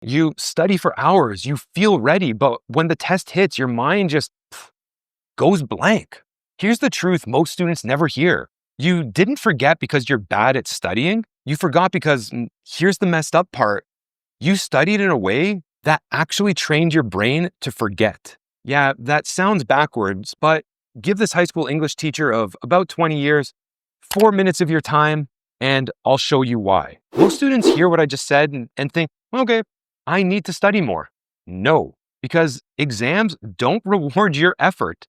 You study for hours, you feel ready, but when the test hits, your mind just goes blank. Here's the truth most students never hear. You didn't forget because you're bad at studying. You forgot because here's the messed up part. You studied in a way that actually trained your brain to forget. Yeah, that sounds backwards, but give this high school English teacher of about 20 years 4 minutes of your time, and I'll show you why. Most students hear what I just said and think, okay, I need to study more. No, because exams don't reward your effort.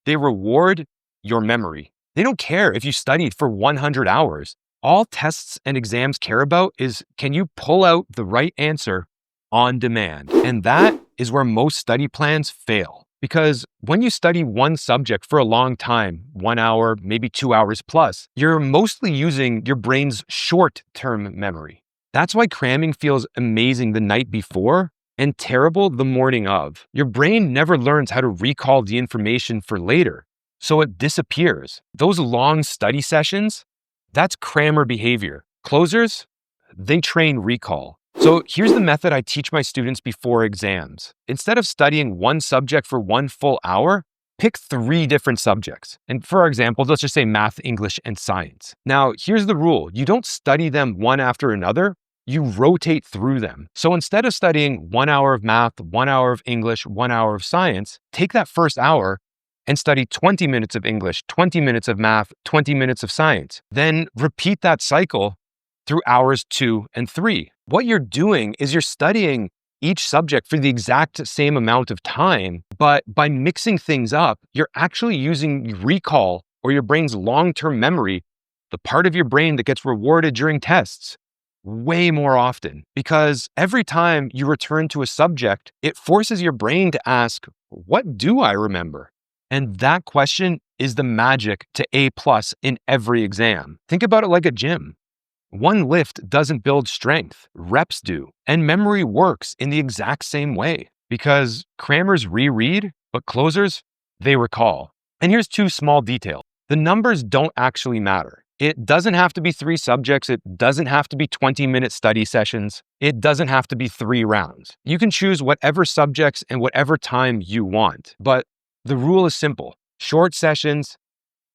They reward your memory. They don't care if you studied for 100 hours. All tests and exams care about is, can you pull out the right answer on demand? And that is where most study plans fail. Because when you study one subject for a long time, 1 hour, maybe 2 hours plus, you're mostly using your brain's short-term memory. That's why cramming feels amazing the night before and terrible the morning of. Your brain never learns how to recall the information for later, so it disappears. Those long study sessions, that's crammer behavior. Closers, they train recall. So here's the method I teach my students before exams. Instead of studying one subject for 1 full hour, pick 3 different subjects. And for example, let's just say math, English, and science. Now, here's the rule. You don't study them one after another. You rotate through them. So instead of studying 1 hour of math, 1 hour of English, 1 hour of science, take that first hour and study 20 minutes of English, 20 minutes of math, 20 minutes of science. Then repeat that cycle through hours 2 and 3. What you're doing is you're studying each subject for the exact same amount of time, but by mixing things up, you're actually using recall or your brain's long-term memory, the part of your brain that gets rewarded during tests, way more often. Because every time you return to a subject, it forces your brain to ask, what do I remember? And that question is the magic to A+ in every exam. Think about it like a gym. One lift doesn't build strength, reps do. And memory works in the exact same way because crammers reread, but closers, they recall. And here's 2 small details. The numbers don't actually matter. It doesn't have to be 3 subjects. It doesn't have to be 20-minute study sessions. It doesn't have to be 3 rounds. You can choose whatever subjects and whatever time you want. But the rule is simple. Short sessions,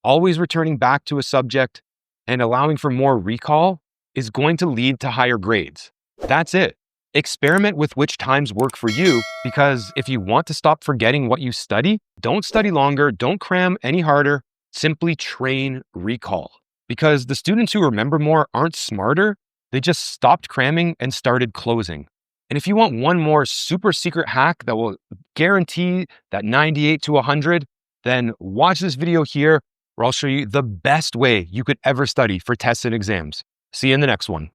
always returning back to a subject, and allowing for more recall is going to lead to higher grades. That's it. Experiment with which times work for you, because if you want to stop forgetting what you study, don't study longer, don't cram any harder, simply train recall. Because the students who remember more aren't smarter, they just stopped cramming and started closing. And if you want one more super secret hack that will guarantee that 98 to 100, then watch this video here where I'll show you the best way you could ever study for tests and exams. See you in the next one.